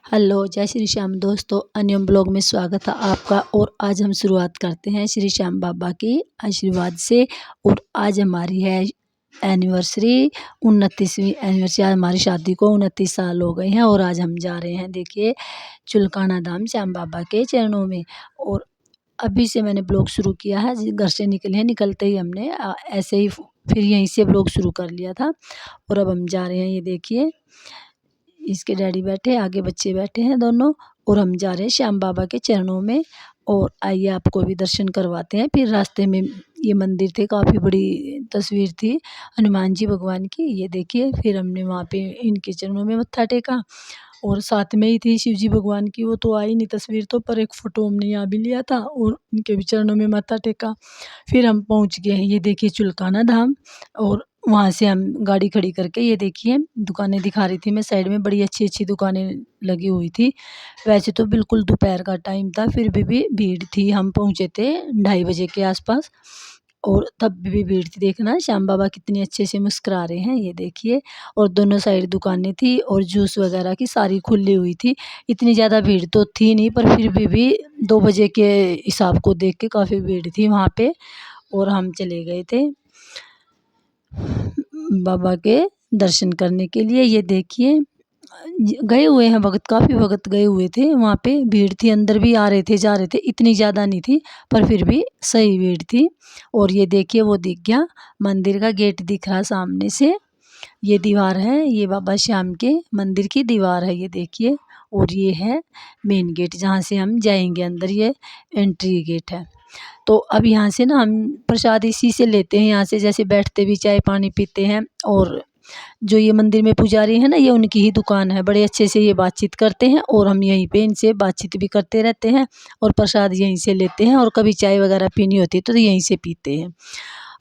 Hello, जय श्री श्याम दोस्तों। अन्यम blog में स्वागत है आपका। और आज हम शुरुआत करते हैं श्री श्याम बाबा के आशीर्वाद से। और आज हमारी है एनिवर्सरी, 29वीं एनिवर्सरी। आज हमारी शादी को 29 साल हो गए हैं और आज हम जा रहे हैं, देखिए, चुलकाना धाम श्याम बाबा के चरणों में। और अभी से मैंने ब्लॉग शुरू किया है, घर से निकले हैं, निकलते ही हमने ऐसे ही फिर यहीं से ब्लॉग शुरू कर लिया था। और अब हम जा रहे हैं, ये देखिए, इसके डैडी बैठे, आगे बच्चे बैठे हैं दोनों, और हम जा रहे हैं श्याम बाबा के चरणों में। और आइए आपको भी दर्शन करवाते हैं। फिर रास्ते में ये मंदिर थे, काफ़ी बड़ी तस्वीर थी हनुमान जी भगवान की, ये देखिए। फिर हमने वहाँ पे इनके चरणों में मत्था टेका। और साथ में ही थी शिव जी भगवान की, वो तो आई नहीं तस्वीर तो, पर एक फ़ोटो हमने यहाँ भी लिया था और इनके भी चरणों में मत्था टेका। फिर हम पहुँच गए हैं, ये देखिए, चुलकाना धाम। और वहाँ से हम गाड़ी खड़ी करके, ये देखिए, दुकानें दिखा रही थी मैं साइड में, बड़ी अच्छी-अच्छी दुकानें लगी हुई थी। वैसे तो बिल्कुल दोपहर का टाइम था, फिर भी भीड़ थी। हम पहुँचे थे 2:30 बजे के आस-पास, और तब भी भीड़ थी। देखना श्याम बाबा कितने अच्छे से मुस्कुरा रहे हैं, ये देखिए। और दोनों साइड दुकानें थी और जूस वगैरह की सारी खुली हुई थी। इतनी ज़्यादा भीड़ तो थी नहीं, पर फिर भी 2 बजे के हिसाब को देख के काफ़ी भीड़ थी वहाँ पे। और हम चले गए थे बाबा के दर्शन करने के लिए। ये देखिए, गए हुए हैं भगत, काफ़ी भगत गए हुए थे वहाँ पे। भीड़ थी, अंदर भी आ रहे थे जा रहे थे, इतनी ज़्यादा नहीं थी, पर फिर भी सही भीड़ थी। और ये देखिए, वो दिख गया मंदिर का गेट, दिख रहा सामने से। ये दीवार है, ये बाबा श्याम के मंदिर की दीवार है, ये देखिए। और ये है मेन गेट, जहाँ से हम जाएंगे अंदर, ये एंट्री गेट है। तो अब यहाँ से ना हम प्रसाद इसी से लेते हैं, यहाँ से जैसे बैठते भी चाय पानी पीते हैं। और जो ये मंदिर में पुजारी है ना, ये उनकी ही दुकान है, बड़े अच्छे से ये बातचीत करते हैं और हम यहीं पे इनसे बातचीत भी करते रहते हैं। और प्रसाद यहीं से लेते हैं, और कभी चाय वगैरह पीनी होती है तो यहीं से पीते हैं।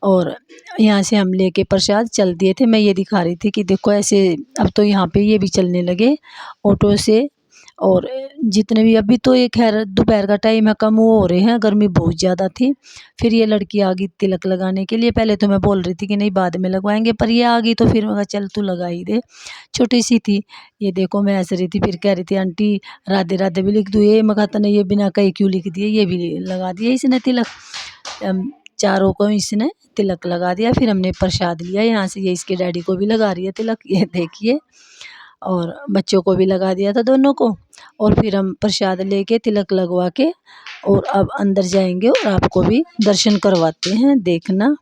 और यहाँ से हम लेके प्रसाद चल दिए थे। मैं ये दिखा रही थी कि देखो ऐसे, अब तो यहाँ पे ये भी चलने लगे ऑटो से। और जितने भी, अभी तो ये खैर दोपहर का टाइम है, कम वो हो रहे हैं, गर्मी बहुत ज़्यादा थी। फिर ये लड़की आ गई तिलक लगाने के लिए। पहले तो मैं बोल रही थी कि नहीं बाद में लगवाएंगे, पर ये आ गई तो फिर मैं कहा चल तू लगा ही दे, छोटी सी थी। ये देखो, मैं हंस रही थी, फिर कह रही थी आंटी राधे राधे भी लिख दूँ, ये मैं कहता नहीं, ये बिना कहे क्यों लिख दिए, ये भी लगा दिए इसने तिलक। चारों को इसने तिलक लगा दिया। फिर हमने प्रसाद लिया यहाँ से, ये इसके डैडी को भी लगा रही है तिलक, ये देखिए। और बच्चों को भी लगा दिया था दोनों को। और फिर हम प्रसाद लेके तिलक लगवा के और अब अंदर जाएंगे और आपको भी दर्शन करवाते हैं, देखना।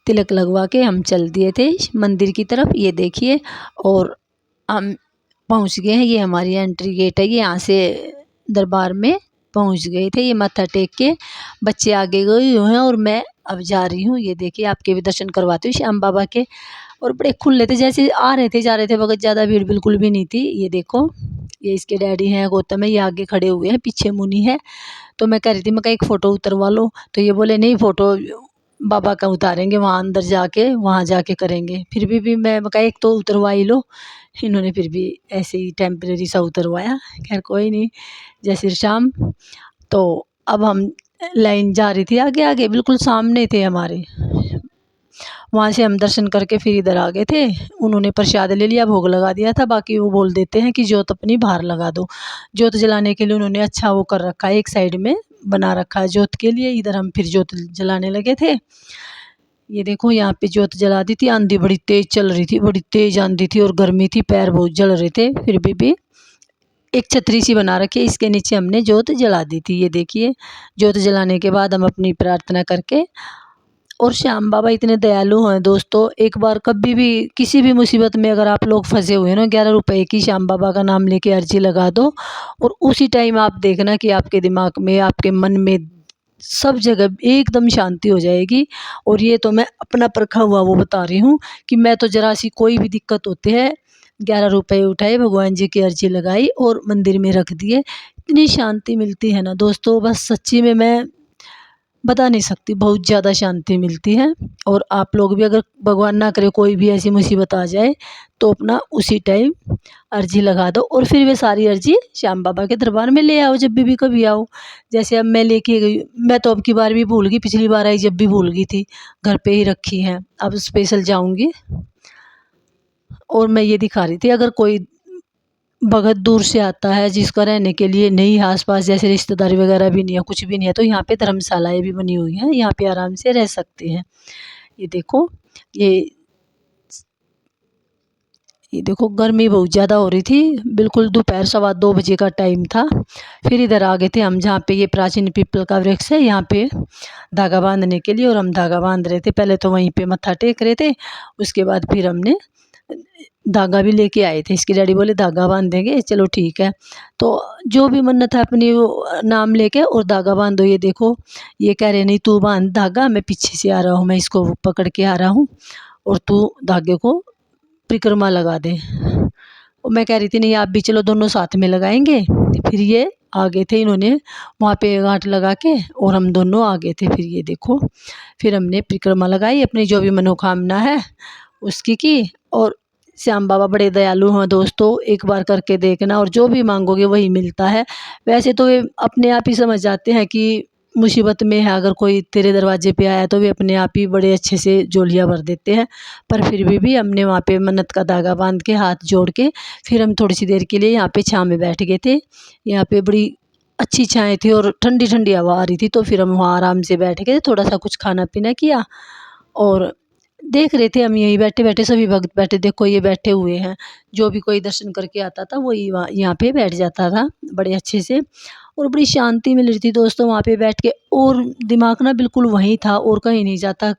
तिलक लगवा के हम चल दिए थे मंदिर की तरफ, ये देखिए। और हम पहुंच गए हैं, ये हमारी एंट्री गेट है, ये यहाँ से दरबार में पहुंच गए थे। ये माथा टेक के बच्चे आगे गए हुए हैं और मैं अब जा रही हूँ। ये देखिए, आपके भी दर्शन करवाती हूँ श्याम बाबा के। और बड़े खुले थे, जैसे आ रहे थे जा रहे थे, वक्त ज़्यादा भीड़ बिल्कुल भी नहीं थी। ये देखो, ये इसके डैडी हैं गौतम है, ये आगे खड़े हुए हैं, पीछे मुनि है। तो मैं कह रही थी, मैं कहा एक फ़ोटो उतरवा लो, तो ये बोले नहीं, फ़ोटो बाबा का उतारेंगे वहाँ अंदर जाके, वहाँ जाके करेंगे। फिर भी मैं कहा एक तो उतरवा ही लो। इन्होंने फिर भी ऐसे ही टेम्परेरी सा उतरवाया। खैर कोई नहीं, जय श्री श्याम। तो अब हम लाइन जा रही थी, आगे आगे बिल्कुल सामने थे हमारे। वहाँ से हम दर्शन करके फिर इधर आ गए थे। उन्होंने प्रसाद ले लिया, भोग लगा दिया था। बाकी वो बोल देते हैं कि जोत अपनी बाहर लगा दो। जोत जलाने के लिए उन्होंने अच्छा वो कर रखा है, एक साइड में बना रखा है जोत के लिए। इधर हम फिर जोत जलाने लगे थे। ये देखो, यहाँ पे जोत जला दी थी। आंधी बड़ी तेज चल रही थी, बड़ी तेज आंधी थी और गर्मी थी, पैर बहुत जल रहे थे। फिर भी एक छतरी सी बना रखी है, इसके नीचे हमने जोत जला दी थी। ये देखिए, जोत जलाने के बाद हम अपनी प्रार्थना करके। और श्याम बाबा इतने दयालु हैं दोस्तों, एक बार कभी भी किसी भी मुसीबत में अगर आप लोग फंसे हुए हैं ना, 11 रुपए की श्याम बाबा का नाम लेके अर्जी लगा दो, और उसी टाइम आप देखना कि आपके दिमाग में, आपके मन में, सब जगह एकदम शांति हो जाएगी। और ये तो मैं अपना परखा हुआ वो बता रही हूँ कि मैं तो जरा सी कोई भी दिक्कत होती है, 11 रुपए उठाए, भगवान जी की अर्जी लगाई और मंदिर में रख दिए, इतनी शांति मिलती है ना दोस्तों, बस सच्ची में मैं बता नहीं सकती, बहुत ज़्यादा शांति मिलती है। और आप लोग भी अगर भगवान ना करे कोई भी ऐसी मुसीबत आ जाए, तो अपना उसी टाइम अर्जी लगा दो और फिर वे सारी अर्जी श्याम बाबा के दरबार में ले आओ, जब भी कभी आओ। जैसे अब मैं लेके गई, मैं तो अब की बार भी भूल गई, पिछली बार आई जब भी भूल गई थी, घर पे ही रखी हैं, अब स्पेशल जाऊंगी। और मैं ये दिखा रही थी, अगर कोई भगत दूर से आता है जिसका रहने के लिए नहीं है आस-पास, जैसे रिश्तेदारी वगैरह भी नहीं है, कुछ भी नहीं है, तो यहाँ पे धर्मशालाएँ भी बनी हुई हैं, यहाँ पे आराम से रह सकते हैं। ये देखो, ये ये देखो गर्मी बहुत ज़्यादा हो रही थी, बिल्कुल दोपहर 2:15 बजे का टाइम था। फिर इधर आ गए थे हम जहाँ पे ये प्राचीन पीपल का वृक्ष है, यहाँ पे धागा बांधने के लिए, और हम धागा बांध रहे थे। पहले तो वहीं पे मत्था टेक रहे थे, उसके बाद फिर हमने धागा भी लेके आए थे। इसके डैडी बोले धागा बांधेंगे, चलो ठीक है। तो जो भी मन्नत है अपनी वो नाम लेके और धागा बांधो। ये देखो, ये कह रहे नहीं तू बांध धागा, मैं पीछे से आ रहा हूँ, मैं इसको पकड़ के आ रहा हूँ और तू धागे को परिक्रमा लगा दे। और मैं कह रही थी नहीं आप भी चलो, दोनों साथ में लगाएंगे। फिर ये आ गए थे, इन्होंने वहाँ पे गांठ लगा के, और हम दोनों आ गए थे। फिर ये देखो, फिर हमने परिक्रमा लगाई, अपनी जो भी मनोकामना है उसकी की। और श्याम बाबा बड़े दयालु हैं दोस्तों, एक बार करके देखना और जो भी मांगोगे वही मिलता है। वैसे तो वे अपने आप ही समझ जाते हैं कि मुसीबत में है, अगर कोई तेरे दरवाजे पे आया तो वे अपने आप ही बड़े अच्छे से झोलियाँ भर देते हैं। पर फिर भी हमने वहाँ पे मन्नत का धागा बांध के हाथ जोड़ के फिर हम थोड़ी सी देर के लिए यहाँ पे छाँव में बैठ गए थे। यहाँ पे बड़ी अच्छी छाएँ थी और ठंडी ठंडी हवा आ रही थी, तो फिर हम वहाँ आराम से बैठ गए, थोड़ा सा कुछ खाना पीना किया और देख रहे थे हम यहीं बैठे बैठे, सभी भक्त बैठे, देखो ये बैठे हुए हैं। जो भी कोई दर्शन करके आता था वही वहाँ यहाँ पे बैठ जाता था बड़े अच्छे से, और बड़ी शांति मिल रही थी दोस्तों वहाँ पे बैठ के। और दिमाग ना बिल्कुल वहीं था और कहीं नहीं जाता।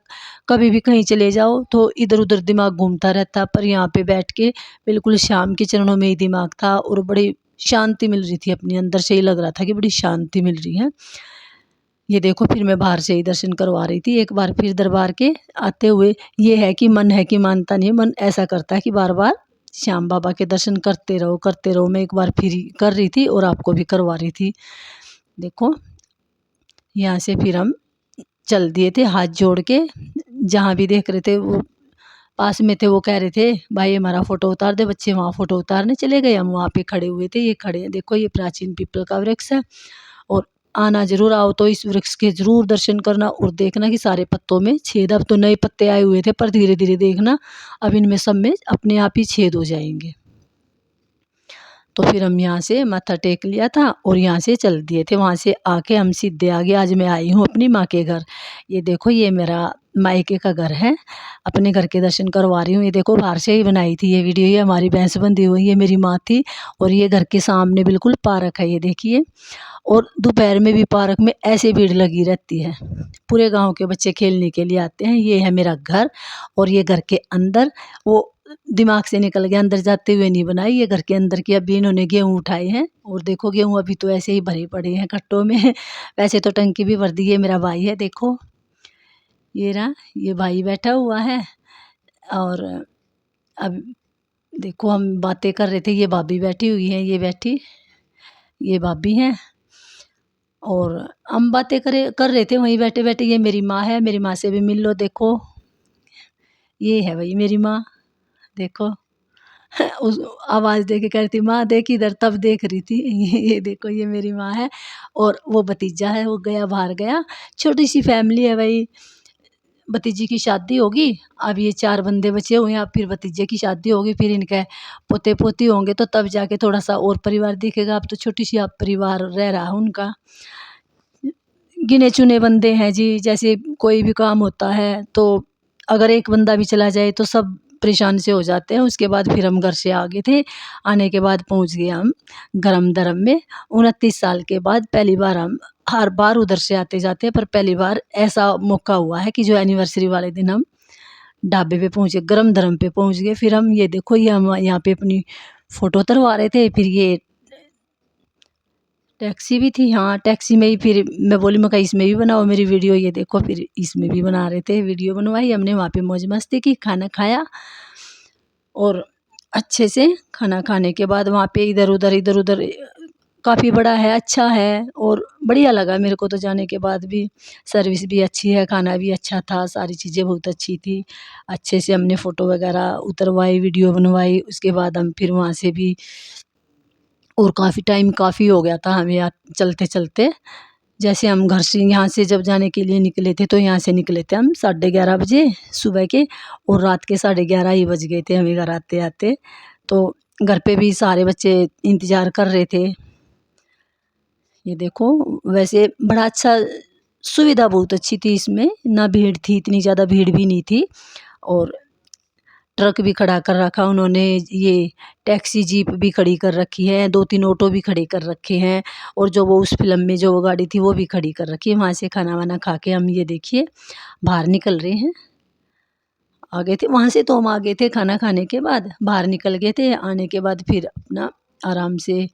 कभी भी कहीं चले जाओ तो इधर उधर दिमाग घूमता रहता, पर यहाँ पे बैठ के बिल्कुल श्याम के चरणों में ही दिमाग था और बड़ी शांति मिल रही थी। अपने अंदर से ही लग रहा था कि बड़ी शांति मिल रही है। ये देखो, फिर मैं बाहर से ही दर्शन करवा रही थी एक बार फिर दरबार के आते हुए। ये है कि मन है कि मानता नहीं है, मन ऐसा करता है कि बार बार श्याम बाबा के दर्शन करते रहो करते रहो। मैं एक बार फिर कर रही थी और आपको भी करवा रही थी। देखो, यहाँ से फिर हम चल दिए थे हाथ जोड़ के। जहाँ भी देख रहे थे वो पास में थे, वो कह रहे थे भाई हमारा फ़ोटो उतार दे। बच्चे वहाँ फ़ोटो उतारने चले गए, हम वहाँ पे खड़े हुए थे। ये खड़े हैं, देखो ये प्राचीन पीपल का वृक्ष है। और आना ज़रूर, आओ तो इस वृक्ष के ज़रूर दर्शन करना और देखना कि सारे पत्तों में छेद, अब तो नए पत्ते आए हुए थे पर धीरे धीरे देखना अब इनमें सब में अपने आप ही छेद हो जाएंगे। तो फिर हम यहाँ से माथा टेक लिया था और यहाँ से चल दिए थे। वहाँ से आके हम सीधे आ गए। आज मैं आई हूँ अपनी माँ के घर। ये देखो, ये मेरा मायके का घर है, अपने घर के दर्शन करवा रही हूँ। ये देखो, बाहर से ही बनाई थी ये वीडियो। ये हमारी भैंस बंधी हुई, ये मेरी माँ थी। और ये घर के सामने बिल्कुल पार्क है, ये देखिए। और दोपहर में भी पार्क में ऐसे भीड़ लगी रहती है, पूरे गांव के बच्चे खेलने के लिए आते हैं। ये है मेरा घर, और ये घर के अंदर वो दिमाग से निकल गया, अंदर जाते हुए नहीं बनाई। ये घर के अंदर की अभी इन्होंने गेहूँ उठाए हैं, और देखो गेहूँ अभी तो ऐसे ही भरे पड़े हैं कट्टों में। वैसे तो टंकी भी भर दी है। मेरा भाई है, देखो ये रहा, ये भाई बैठा हुआ है। और अब देखो, हम बातें कर रहे थे, ये भाभी बैठी हुई है, ये बैठी, ये भाभी हैं। और हम बातें कर रहे थे वहीं बैठे बैठे। ये मेरी माँ है, मेरी माँ से भी मिल लो। देखो, ये है भाई मेरी माँ, देखो। उस आवाज़ दे के कह रही थी माँ देख इधर, तब देख रही थी। ये देखो, ये मेरी माँ है। और वो भतीजा है, वो गया बाहर गया। छोटी सी फैमिली है भाई। भतीजी की शादी होगी, अब ये 4 बंदे बचे हुए हैं। अब फिर भतीजे की शादी होगी, फिर इनके पोते पोती होंगे, तो तब जाके थोड़ा सा और परिवार दिखेगा। अब तो छोटी सी आप परिवार रह रहा है उनका। गिने चुने बंदे हैं जी। जैसे कोई भी काम होता है तो अगर एक बंदा भी चला जाए तो सब परेशान से हो जाते हैं। उसके बाद फिर हम घर से आ गए थे। आने के बाद पहुंच गए हम गरम दरम में। 29 साल के बाद पहली बार, हम हर बार उधर से आते जाते हैं पर पहली बार ऐसा मौका हुआ है कि जो एनिवर्सरी वाले दिन हम ढाबे पे पहुंचे, गरम दरम पे पहुंच गए। फिर हम ये देखो, ये हम यहाँ पे अपनी फ़ोटो उतरवा रहे थे। फिर ये टैक्सी भी थी, हाँ टैक्सी में ही फिर मैं बोली मैं कहा इसमें भी बनाओ मेरी वीडियो। ये देखो, फिर इसमें भी बना रहे थे, वीडियो बनवाई हमने। वहाँ पे मौज मस्ती की, खाना खाया। और अच्छे से खाना खाने के बाद वहाँ पे इधर उधर काफ़ी बड़ा है, अच्छा है और बढ़िया लगा मेरे को तो जाने के बाद भी। सर्विस भी अच्छी है, खाना भी अच्छा था, सारी चीज़ें बहुत अच्छी थी। अच्छे से हमने फ़ोटो वगैरह उतरवाई, वीडियो बनवाई। उसके बाद हम फिर वहाँ से भी, और काफ़ी टाइम काफ़ी हो गया था हमें यहाँ चलते चलते। जैसे हम घर से यहाँ से जब जाने के लिए निकले थे तो यहाँ से निकले थे हम 11:30 बजे सुबह के, और रात के 11:30 ही बज गए थे हमें घर आते आते। तो घर पे भी सारे बच्चे इंतज़ार कर रहे थे। ये देखो, वैसे बड़ा अच्छा, सुविधा बहुत अच्छी थी इसमें, ना भीड़ थी, इतनी ज़्यादा भीड़ भी नहीं थी। और ट्रक भी खड़ा कर रखा उन्होंने, ये टैक्सी जीप भी खड़ी कर रखी है, 2-3 ऑटो भी खड़े कर रखे हैं, और जो वो उस फ़िल्म में जो वो गाड़ी थी वो भी खड़ी कर रखी है। वहाँ से खाना वाना खा के हम ये देखिए बाहर निकल रहे हैं। आ गए थे वहाँ से, तो हम आ गए थे खाना खाने के बाद, बाहर निकल गए थे। आने के बाद फिर अपना आराम से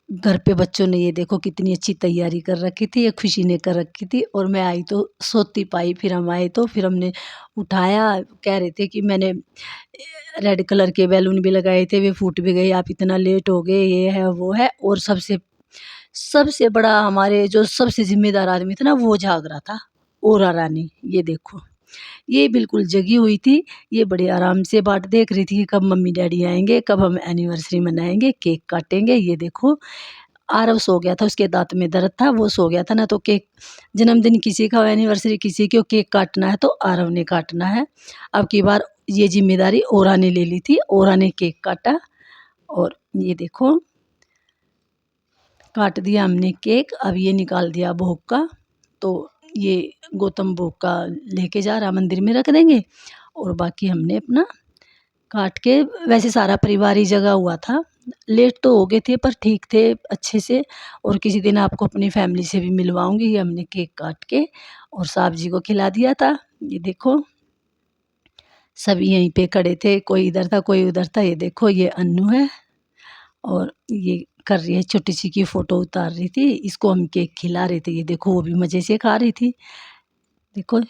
घर पे बच्चों ने ये देखो कितनी अच्छी तैयारी कर रखी थी, ये खुशी ने कर रखी थी, और मैं आई तो सोती पाई। फिर हम आए तो फिर हमने उठाया, कह रहे थे कि मैंने रेड कलर के बैलून भी लगाए थे, वे फूट भी गए, आप इतना लेट हो गए, ये है वो है। और सबसे सबसे बड़ा हमारे जो सबसे ज़िम्मेदार आदमी था ना, वो जाग रहा था, ओरा रानी। ये देखो, ये बिल्कुल जगी हुई थी, ये बड़े आराम से बाट देख रही थी कि कब मम्मी-डैडी आएँगे, कब हम एनिवर्सरी मनाएँगे, केक काटेंगे। ये देखो, आरव सो गया था, उसके दाँत में दर्द था, वो सो गया था ना, तो केक, जन्मदिन किसी का हो, एनिवर्सरी किसी की हो, केक काटना है तो आरव ने काटना है। अब की बार ये ज़िम्मेदारी ओरा ने ले ली थी, ओरा ने केक काटा। और ये देखो, काट दिया हमने केक, अब ये निकाल दिया भोग का। तो ये गौतम भोग का लेके जा रहा, मंदिर में रख देंगे, और बाकी हमने अपना काट के, वैसे सारा परिवार ही जगा हुआ था। लेट तो हो गए थे पर ठीक थे अच्छे से। और किसी दिन आपको अपनी फैमिली से भी मिलवाऊँगी। ये हमने केक काट के और साहब जी को खिला दिया था। ये देखो, सभी यहीं पे खड़े थे, कोई इधर था, कोई उधर था। ये देखो, ये अन्नू है, और ये कर रही है, छोटी-सी की फ़ोटो उतार रही थी, इसको हम केक खिला रहे थे। ये देखो, वो भी मज़े से खा रही थी। देखो।